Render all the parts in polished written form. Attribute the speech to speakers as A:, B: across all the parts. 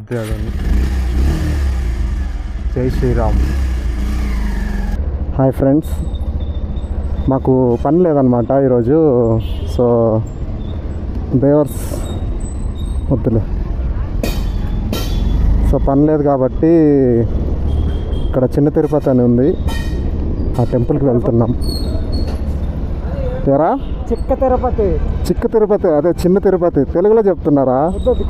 A: అదే జై Sriram. Hi friends, మాకు పని లేదనమాట ఈరోజు. సో బేవర్స్ వద్దులే. సో పని లేదు కాబట్టి ఇక్కడ చిన్న తిరుపతి అని ఉంది, ఆ టెంపుల్కి వెళ్తున్నాం. ఎరా
B: చిక్క తిరుపతి,
A: చిక్క తిరుపతి, అదే చిన్న తిరుపతి. తెలుగులో చెప్తున్నారా?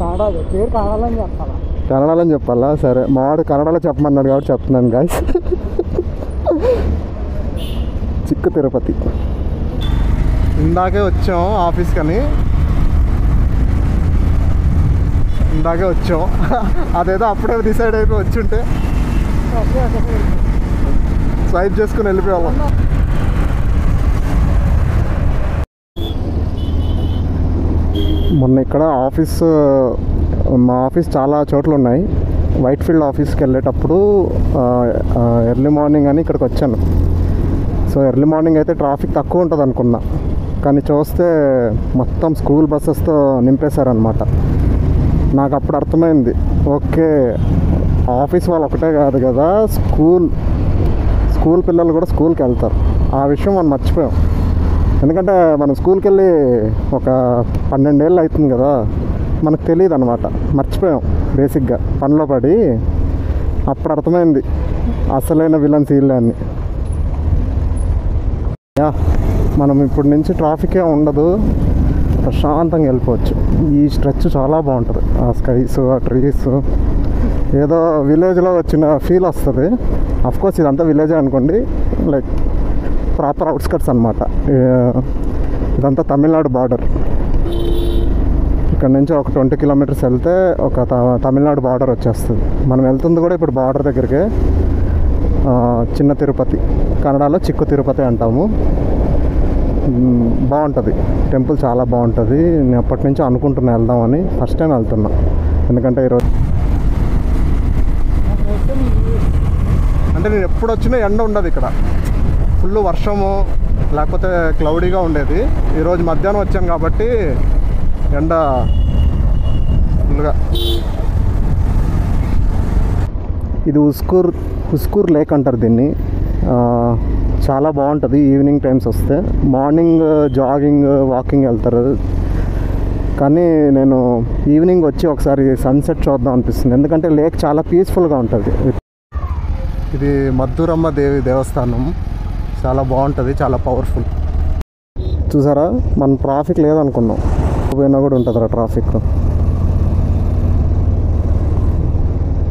B: కన్నడ పేరు కన్నడలో చెప్పాలా?
A: కన్నడలో చెప్పాలా? సరే, మావాడు కన్నడలో చెప్పమన్నాడు కాబట్టి చెప్తున్నాను గాయ్స్. చిక్క తిరుపతి. ఇందాకే వచ్చాం ఆఫీస్కని, ఇందాకే వచ్చాం. అదేదో అప్పుడే డిసైడ్ అయిపోయి వచ్చుంటే స్వైప్ చేసుకుని వెళ్ళిపోయాం. మొన్న ఇక్కడ మా ఆఫీస్ చాలా చోట్ల ఉన్నాయి. వైట్ ఫీల్డ్ ఆఫీస్కి వెళ్ళేటప్పుడు ఎర్లీ మార్నింగ్ అని ఇక్కడికి వచ్చాను. సో ఎర్లీ మార్నింగ్ అయితే ట్రాఫిక్ తక్కువ ఉంటుంది అనుకున్నా, కానీ చూస్తే మొత్తం స్కూల్ బస్సెస్తో నింపేశారనమాట. నాకు అప్పుడు అర్థమైంది, ఓకే ఆఫీస్ వాళ్ళు ఒకటే కాదు కదా, స్కూల్ పిల్లలు కూడా స్కూల్కి వెళ్తారు. ఆ విషయం మనం మర్చిపోయాం. ఎందుకంటే మనం స్కూల్కి వెళ్ళి ఒక 12 ఏళ్ళు అవుతుంది కదా, మనకు తెలియదు అనమాట, మర్చిపోయాం బేసిక్గా పనిలో పడి. అప్పుడు అర్థమైంది అసలైన విలన్స్ వీళ్ళే అని. మనం ఇప్పటి నుంచి ట్రాఫికే ఉండదు, ప్రశాంతంగా వెళ్ళిపోవచ్చు. ఈ స్ట్రెచ్ చాలా బాగుంటుంది, ఆ స్కైస్, ఆ ట్రీస్, ఏదో విలేజ్లో వచ్చిన ఫీల్ వస్తుంది. అఫ్కోర్స్ ఇదంతా విలేజే అనుకోండి, లైక్ ప్రాపర్ అవుట్స్కట్స్ అనమాట. ఇదంతా తమిళనాడు బార్డర్. ఇక్కడ నుంచి ఒక 20 కిలోమీటర్స్ వెళ్తే ఒక తమిళనాడు బార్డర్ వచ్చేస్తుంది. మనం వెళ్తుంది కూడా ఇప్పుడు బార్డర్ దగ్గరికి. చిన్న తిరుపతి, కన్నడలో చిక్కు తిరుపతి అంటాము. బాగుంటుంది టెంపుల్, చాలా బాగుంటుంది. నేను అప్పటి నుంచి అనుకుంటున్నా వెళ్దామని, ఫస్ట్ టైం వెళ్తున్నా. ఎందుకంటే ఈరోజు అంటే నేను ఎప్పుడు వచ్చినా ఎండ ఉండదు ఇక్కడ, ఫుల్ వర్షము లేకపోతే క్లౌడీగా ఉండేది. ఈరోజు మధ్యాహ్నం వచ్చాను కాబట్టి ఎండ ఫుల్గా. ఇది ఉస్కూర్ లేక్ అంటారు దీన్ని. చాలా బాగుంటుంది ఈవినింగ్ టైమ్స్ వస్తే. మార్నింగ్ జాగింగ్, వాకింగ్ వెళ్తారు, కానీ నేను ఈవినింగ్ వచ్చి ఒకసారి సన్సెట్ చూద్దాం అనిపిస్తుంది. ఎందుకంటే లేక్ చాలా పీస్ఫుల్గా ఉంటుంది. ఇది మద్దూరమ్మ దేవి దేవస్థానం, చాలా బాగుంటుంది, చాలా పవర్ఫుల్. చూసారా, మనం ట్రాఫిక్ లేదనుకున్నాం, పోయినా కూడా ఉంటుందిరా ట్రాఫిక్.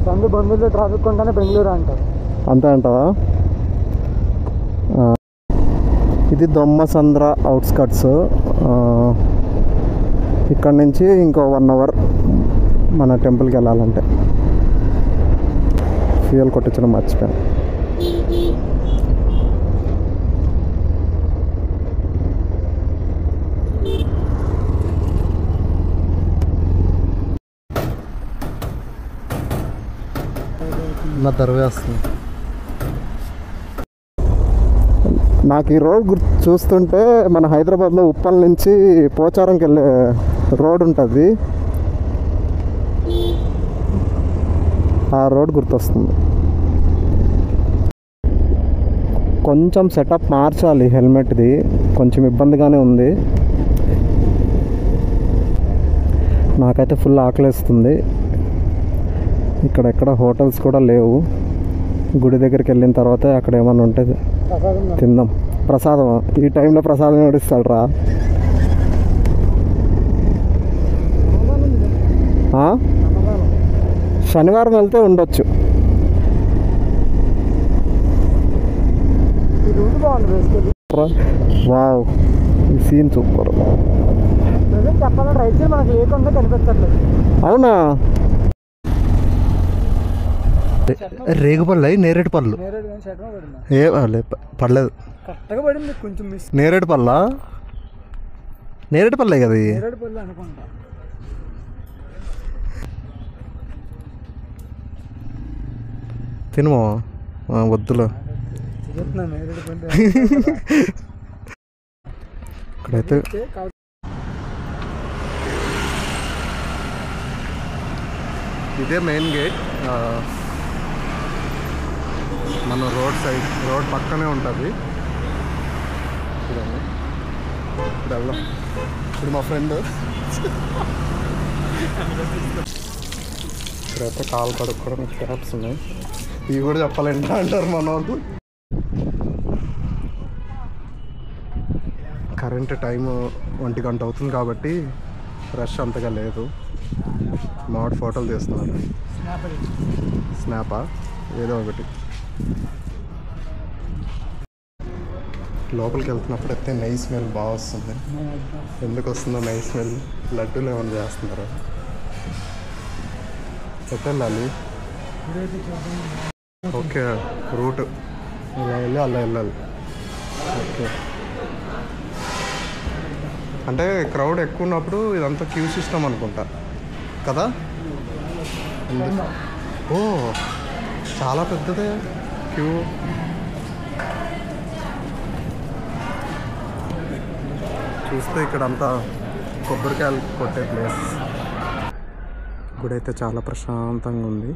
B: బంధువులు ట్రాఫిక్ ఉంటేనే బెంగళూరు అంటారు,
A: అంతే అంటావా? ఇది దొమ్మసంద్ర అవుట్స్కట్స్. ఇక్కడ నుంచి ఇంకో 1 అవర్ మన టెంపుల్కి వెళ్ళాలంటే. ఫ్యూయల్ కొట్టించడం మర్చిపోయాను. నా దర్వేస్తుంది. నాకు ఈ రోడ్ చూస్తుంటే మన హైదరాబాద్లో ఉప్పల్ నుంచి పోచారంకి వెళ్ళే రోడ్ ఉంటుంది, ఆ రోడ్ గుర్తొస్తుంది. కొంచెం సెటప్ మార్చాలి హెల్మెట్ది, కొంచెం ఇబ్బందిగానే ఉంది. నాకైతే ఫుల్ ఆకలేస్తుంది. ఇక్కడెక్కడ హోటల్స్ కూడా లేవు. గుడి దగ్గరికి వెళ్ళిన తర్వాత అక్కడ ఏమన్నా ఉంటే తిందాం. ప్రసాదం ఈ టైంలో ప్రసాదం నడుస్తాడు రా. శనివారం వెళ్తే ఉండొచ్చు. వావ్, ఈ సీన్ సూపర్. అవునా? రేగుపళ్ళు, నేరేడు పళ్ళు పడలేదు. నేరేడు పళ్ళ, నేరేడు పళ్ళే కదా ఇది. తినమా? వద్దులో. ఇక్కడైతే ఇదే మెయిన్ గేట్. మన రోడ్ పక్కనే ఉంటుంది. చూడండి, ఇప్పుడు వెళ్దాం. ఇప్పుడు మా ఫ్రెండ్ ఇక్కడైతే కాలు కడుక్కోవడం ట్యాప్స్ ఉన్నాయి. ఇవి కూడా చెప్పాలంటే అంటారు మన వాళ్ళు. కరెంట్ టైం 1 గంట అవుతుంది కాబట్టి రష్ అంతగా లేదు. మామిడి ఫోటోలు తీస్తున్నారు. స్నాపా ఏదో ఒకటి. లోపలికి వెళ్తున్నప్పుడు అయితే నెయ్యి స్మెల్ బాగా వస్తుంది. ఎందుకు వస్తుందో నెయ్యి స్మెల్? లడ్డూలు ఏమైనా చేస్తున్నారు. ఎట్లా వెళ్ళాలి? ఓకే, రూట్ ఇలా వెళ్ళి అలా వెళ్ళాలి. ఓకే, అంటే క్రౌడ్ ఎక్కువ ఉన్నప్పుడు ఇదంతా క్యూ సిస్టమ్ అనుకుంటా కదా. ఓ చాలా పెద్దదే క్యూ. చూస్తే ఇక్కడ అంతా కొబ్బరికాయలు కొట్టే ప్లేస్. గుడి అయితే చాలా ప్రశాంతంగా ఉంది.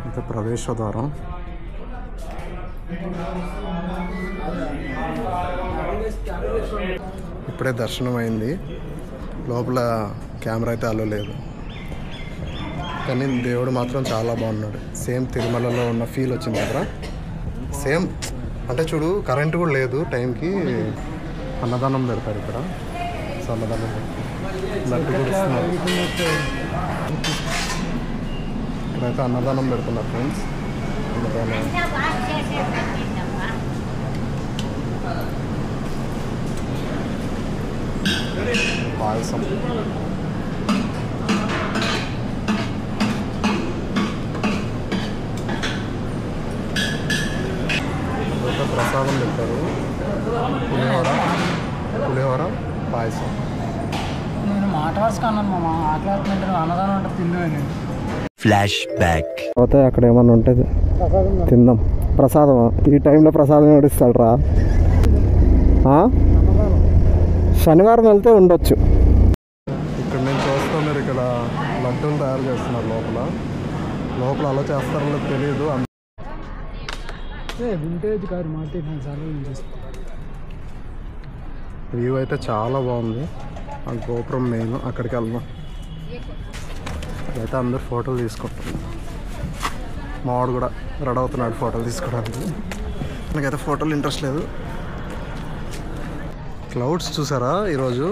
A: అయితే ప్రవేశ ద్వారం. ఇప్పుడే దర్శనం అయింది. లోపల కెమెరా అయితే అలో లేదు, కానీ దేవుడు మాత్రం చాలా బాగున్నాడు. సేమ్ తిరుమలలో ఉన్న ఫీల్ వచ్చింది కదా. సేమ్ అంటే చూడు, కరెంటు కూడా లేదు టైంకి. అన్నదానం పెడతారు ఇక్కడ. సో అన్నదానం లడ్డు కూడా ఇస్తున్నారు. ఇక్కడైతే అన్నదానం పెడుతున్నారు ఫ్రెండ్స్. అన్నదానం పాయసం. ప్రసాదం పెట్టారు. పులిహోర పాయసం.
B: నేను మాట వరుసకన్నాను మా ఆకలి అన్నదానం అంటే తిందే.
C: Flash back.
A: పోతే అక్కడ ఏమన్నా ఉంటే తిందాం. ప్రసాదం ఈ టైంలో ప్రసాదం నడుస్తాడు రా. శనివారం వెళ్తే ఉండొచ్చు. ఇక్కడ నేను చూస్తాను, మీరు ఇక్కడ లడ్డూలు తయారు చేస్తున్నారు. లోపల అలా చేస్తారో తెలియదు.
B: వింటేజ్ కారు మార్కెట్
A: వ్యూ అయితే చాలా బాగుంది. ఆ గోపురం మెయిన్, అక్కడికి వెళ్దాం. అయితే అందరు ఫోటోలు తీసుకుంటారు. మావాడు కూడా రెడీ అవుతున్నాడు ఫోటోలు తీసుకోవడానికి. నాకైతే ఫోటోలు ఇంట్రెస్ట్ లేదు. క్లౌడ్స్ చూసారా ఈరోజు?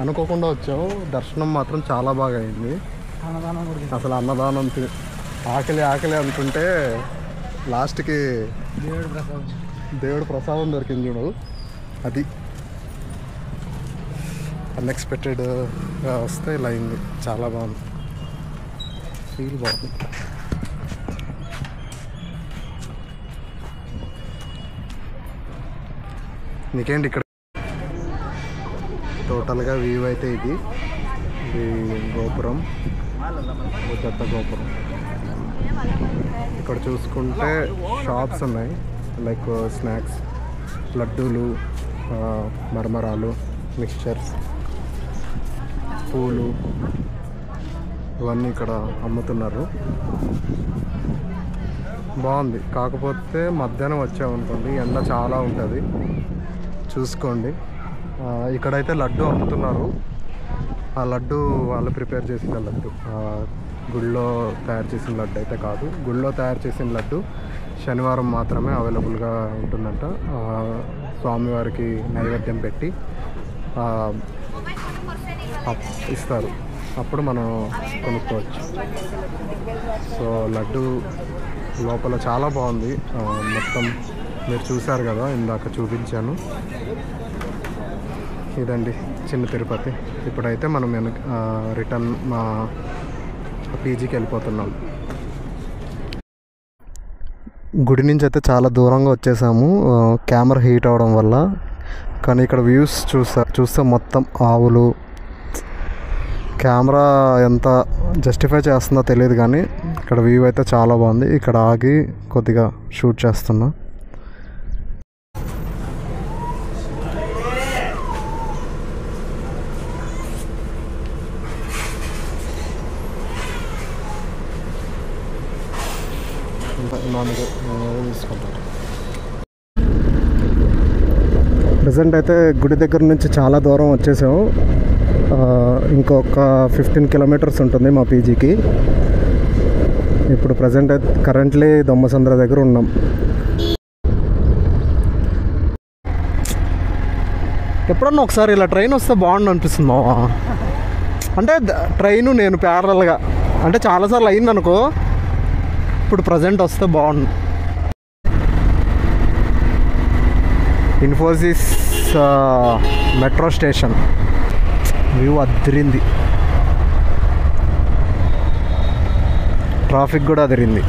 A: అనుకోకుండా వచ్చాము. దర్శనం మాత్రం చాలా బాగా అయింది. అసలు అన్నదానం ఆకలి అనుకుంటే లాస్ట్కి దేవుడు ప్రసాదం దొరికింది చూడు. అది అన్ఎక్స్పెక్టెడ్గా వస్తే ఇలా అయింది. చాలా బాగుంది, ఫీల్ బాగుంది. నీకేంటి ఇక్కడ టోటల్గా వ్యూ అయితే ఇది గోపురం, పెద్ద గోపురం. ఇక్కడ చూసుకుంటే షాప్స్ ఉన్నాయి, లైక్ స్నాక్స్, లడ్డూలు, మరమరాలు, మిక్స్చర్స్, పూలు, ఇవన్నీ ఇక్కడ అమ్ముతున్నారు. బాగుంది. కాకపోతే మధ్యాహ్నం వచ్చామనుకోండి ఎండ చాలా ఉంటుంది, చూసుకోండి. ఇక్కడైతే లడ్డు అమ్ముతున్నారు. ఆ లడ్డు వాళ్ళు ప్రిపేర్ చేసిన లడ్డు, గుళ్ళో తయారు చేసిన లడ్డు అయితే కాదు. గుళ్ళో తయారు చేసిన లడ్డు శనివారం మాత్రమే అవైలబుల్గా ఉంటుందంట. స్వామివారికి నైవేద్యం పెట్టి ఇస్తారు, అప్పుడు మనం కొనుక్కోవచ్చు. సో లడ్డు లోపల చాలా బాగుంది. మొత్తం మీరు చూశారు కదా, ఇందాక చూపించాను. ఇదండి చిన్న తిరుపతి. ఇప్పుడైతే మనం రిటర్న్ మా పీజీకి వెళ్ళిపోతున్నాం. గుడి నుంచి అయితే చాలా దూరంగా వచ్చేసాము కెమెరా హీట్ అవ్వడం వల్ల. కానీ ఇక్కడ వ్యూస్ చూస్తే మొత్తం ఆవులు. కెమెరా ఎంత జస్టిఫై చేస్తుందో తెలియదు, కానీ ఇక్కడ వ్యూ అయితే చాలా బాగుంది. ఇక్కడ ఆగి కొద్దిగా షూట్ చేస్తున్నా. తీసుకుంటాను. ప్రజెంట్ అయితే గుడి దగ్గర నుంచి చాలా దూరం వచ్చేసాము. ఇంకొక 15 కిలోమీటర్స్ ఉంటుంది మా పీజీకి. ఇప్పుడు ప్రజెంట్ అయితే కరెంట్లీ దొమ్మసంద్ర దగ్గర ఉన్నాం. ఎప్పుడన్నా ఒకసారి ఇలా ట్రైన్ వస్తే బాగుండు అనిపిస్తుంది మావా. అంటే ట్రైను నేను ప్యారలల్గా అంటే చాలాసార్లు అయింది అనుకో. ఇప్పుడు ప్రజెంట్ వస్తే బాగుండు. ఇన్ఫోసిస్ మెట్రో స్టేషన్ వ్యూ అదిరింది. ట్రాఫిక్ కూడా అదిరింది.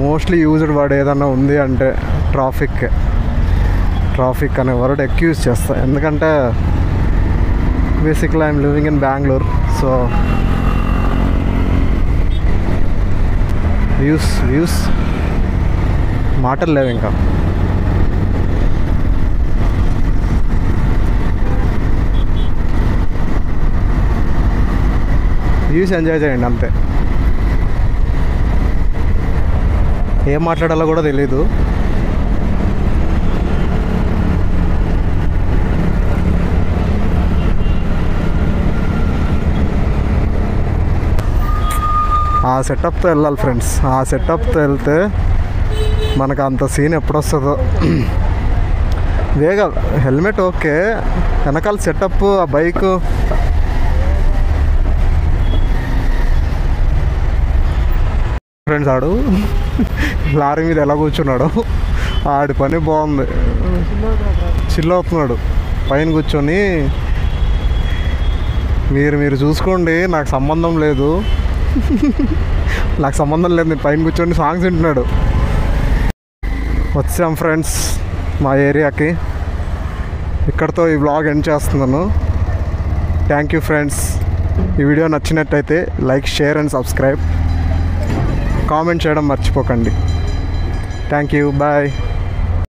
A: మోస్ట్లీ యూజ్డ్ వర్డ్ ఏదన్నా ఉంది అంటే ట్రాఫిక్ అనే వర్డ్ ఎక్కువ యూజ్ చేస్తా. ఎందుకంటే basically I'm living in Bengaluru. So views మాటలు లేవు ఇంకా. వ్యూస్ ఎంజాయ్ చేయండి అంతే. ఏం మాట్లాడాలో కూడా తెలీదు. ఆ సెటప్తో వెళ్ళాలి ఫ్రెండ్స్. ఆ సెటప్తో వెళ్తే మనకు అంత సీన్ ఎప్పుడు వస్తుందో. వేగా హెల్మెట్ ఓకే, వెనకాల సెటప్, ఆ బైక్ ఫ్రెండ్స్. ఆడు లారీ మీద ఎలా కూర్చున్నాడు, ఆడి పని బాగుంది. చిల్ అవుతున్నాడు పైన కూర్చొని. మీరు చూసుకోండి, నాకు సంబంధం లేదు, నేను పైన కూర్చొని సాంగ్స్ వింటున్నాడు. వచ్చాం ఫ్రెండ్స్ మా ఏరియాకి. ఇక్కడితో ఈ వ్లాగ్ ఎండ్ చేస్తున్నాను. Thank you friends. ఈ వీడియో నచ్చినట్టయితే like, share and subscribe. Comment చేయడం మర్చిపోకండి. Thank you. బాయ్.